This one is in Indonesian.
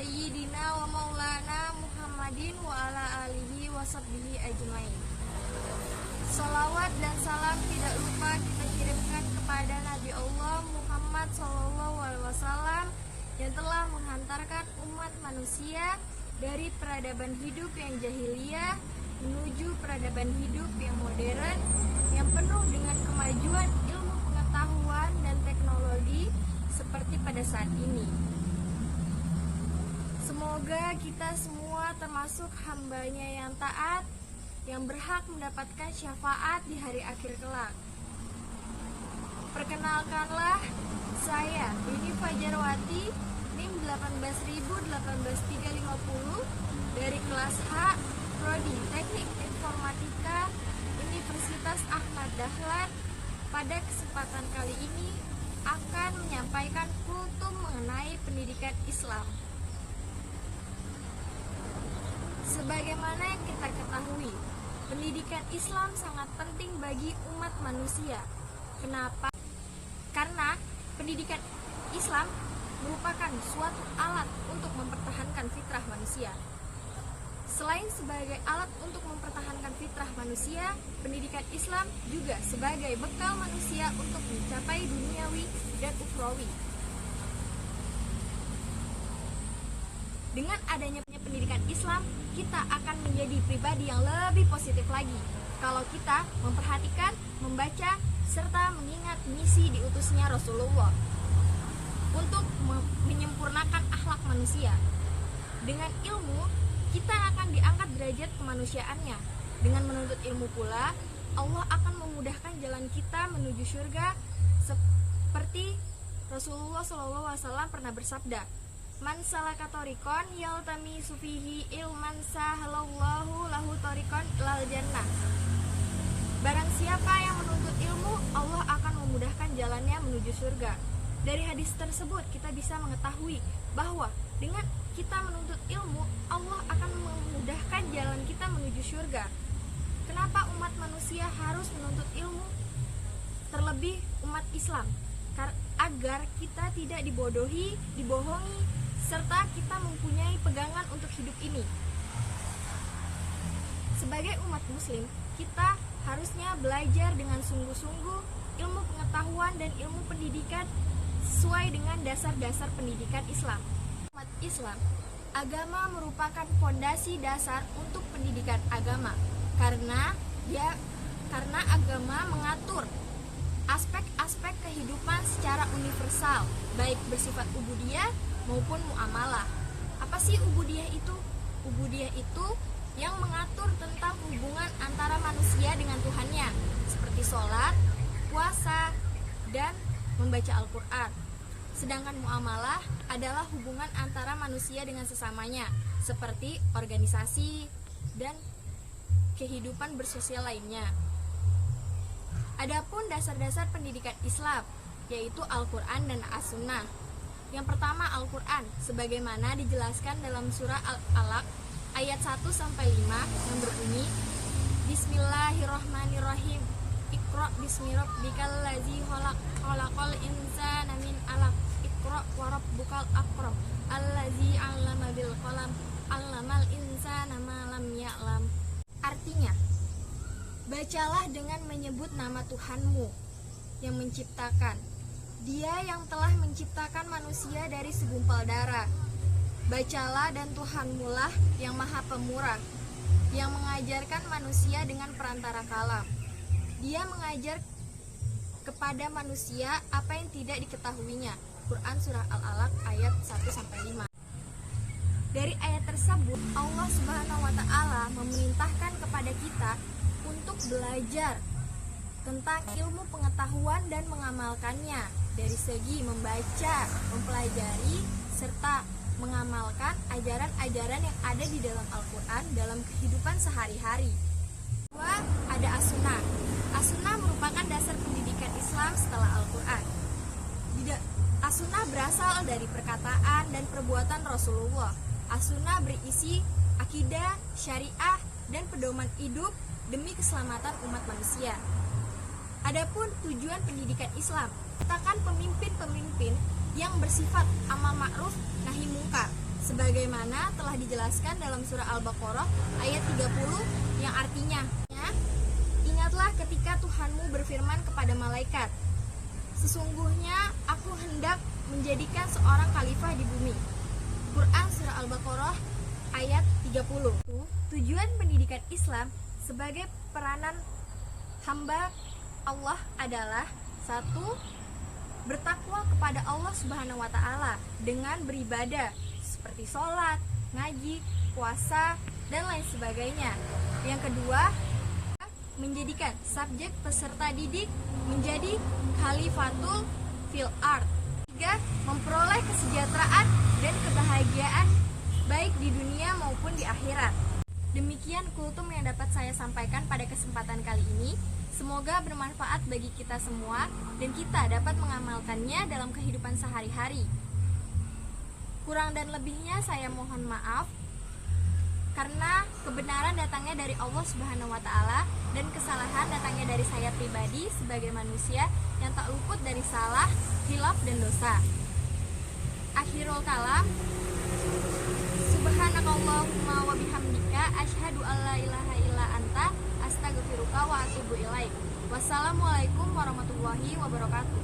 sayyidina wa maulana Muhammadin wa ala alihi wa sahbihi ajmain. Salawat dan salam tidak lupa kita kirimkan kepada Nabi Allah Muhammad SAW yang telah menghantarkan umat manusia dari peradaban hidup yang jahiliyah menuju peradaban hidup yang modern yang penuh dengan kemajuan ilmu pengetahuan dan teknologi seperti pada saat ini. Semoga kita semua termasuk hambanya yang taat, yang berhak mendapatkan syafaat di hari akhir kelak. Perkenalkanlah, saya Rini Fajarwati, NIM 1818350 dari kelas H, Prodi Teknik Informatika Universitas Ahmad Dahlan. Pada kesempatan kali ini akan menyampaikan kultum mengenai pendidikan Islam. Sebagaimana yang kita ketahui, pendidikan Islam sangat penting bagi umat manusia. Kenapa? Karena pendidikan Islam merupakan suatu alat untuk mempertahankan fitrah manusia. Selain sebagai alat untuk mempertahankan fitrah manusia, pendidikan Islam juga sebagai bekal manusia untuk mencapai duniawi dan ukhrawi. Dengan adanya pendidikan Islam, kita akan menjadi pribadi yang lebih positif lagi kalau kita memperhatikan, membaca, serta mengingat misi diutusnya Rasulullah untuk menyempurnakan akhlak manusia. Dengan ilmu, kita akan diangkat derajat kemanusiaannya. Dengan menuntut ilmu pula, Allah akan memudahkan jalan kita menuju surga, seperti Rasulullah SAW pernah bersabda, "Man salaka thoriqan yaltamisu fihi ilman sahalallahu lahu thoriqan ilal jannah." Barang siapa yang menuntut ilmu, Allah akan memudahkan jalannya menuju surga. Dari hadis tersebut kita bisa mengetahui bahwa dengan kita menuntut ilmu, Allah akan memudahkan jalan kita menuju surga. Kenapa umat manusia harus menuntut ilmu? Terlebih umat Islam, agar kita tidak dibodohi, dibohongi, serta kita mempunyai pegangan untuk hidup ini. Sebagai umat muslim, kita harusnya belajar dengan sungguh-sungguh ilmu pengetahuan dan ilmu pendidikan sesuai dengan dasar-dasar pendidikan Islam. Umat Islam, agama merupakan fondasi dasar untuk pendidikan agama karena agama mengatur aspek-aspek kehidupan secara universal, baik bersifat ubudiyah maupun muamalah. Apa sih ubudiyah itu? Ubudiyah itu yang mengatur tentang hubungan antara manusia dengan Tuhannya, seperti sholat, puasa, dan membaca Al-Quran. Sedangkan muamalah adalah hubungan antara manusia dengan sesamanya, seperti organisasi dan kehidupan bersosial lainnya. Adapun dasar-dasar pendidikan Islam, yaitu Al-Quran dan As-Sunnah. Yang pertama Al-Quran, sebagaimana dijelaskan dalam surah Al-Alaq ayat 1-5 yang berbunyi, Bismillahirrahmanirrahim, Iqra bismi rabbikal ladzi khalaq, khalaqal insana min 'alaq, Iqra wa rabbukal akram, allazi 'allama bil qalam, 'allamal insana ma lam ya'lam. Artinya, bacalah dengan menyebut nama Tuhanmu yang menciptakan. Dia yang telah menciptakan manusia dari segumpal darah. Bacalah dan Tuhanmu lah yang maha pemurah, yang mengajarkan manusia dengan perantara kalam. Dia mengajar kepada manusia apa yang tidak diketahuinya. Quran Surah Al-Alaq ayat 1-5. Dari ayat tersebut, Allah Subhanahu wa Ta'ala memerintahkan kepada kita untuk belajar tentang ilmu pengetahuan dan mengamalkannya dari segi membaca, mempelajari, serta mengamalkan ajaran-ajaran yang ada di dalam Al-Quran dalam kehidupan sehari-hari. Kedua, ada As-Sunnah. As-Sunnah merupakan dasar pendidikan Islam setelah Al-Quran. As-Sunnah berasal dari perkataan dan perbuatan Rasulullah. As-Sunnah berisi akidah, syariah, dan pedoman hidup demi keselamatan umat manusia. Adapun tujuan pendidikan Islam, katakan pemimpin-pemimpin yang bersifat amal ma'ruf nahi mungkar, sebagaimana telah dijelaskan dalam surah Al-Baqarah ayat 30 yang artinya, ingatlah ketika Tuhanmu berfirman kepada malaikat, sesungguhnya aku hendak menjadikan seorang khalifah di bumi. Quran surah Al-Baqarah ayat 30. Tujuan pendidikan Islam sebagai peranan hamba Allah adalah: 1. Bertakwa kepada Allah Subhanahu wa taala dengan beribadah seperti sholat, ngaji, puasa, dan lain sebagainya. Yang kedua, menjadikan subjek peserta didik menjadi khalifatul fil ard. 3. Memperoleh kesejahteraan dan kebahagiaan baik di dunia maupun di akhirat. Demikian kultum yang dapat saya sampaikan pada kesempatan kali ini. Semoga bermanfaat bagi kita semua dan kita dapat mengamalkannya dalam kehidupan sehari-hari. Kurang dan lebihnya saya mohon maaf, karena kebenaran datangnya dari Allah Subhanahu wa taala dan kesalahan datangnya dari saya pribadi sebagai manusia yang tak luput dari salah, khilaf, dan dosa. Akhirul kalam, subhanakallahumma wa bihamdika asyhadu alla ilaha illa anta astaghfiruka wa atubu ilaik. Wassalamualaikum warahmatullahi wabarakatuh.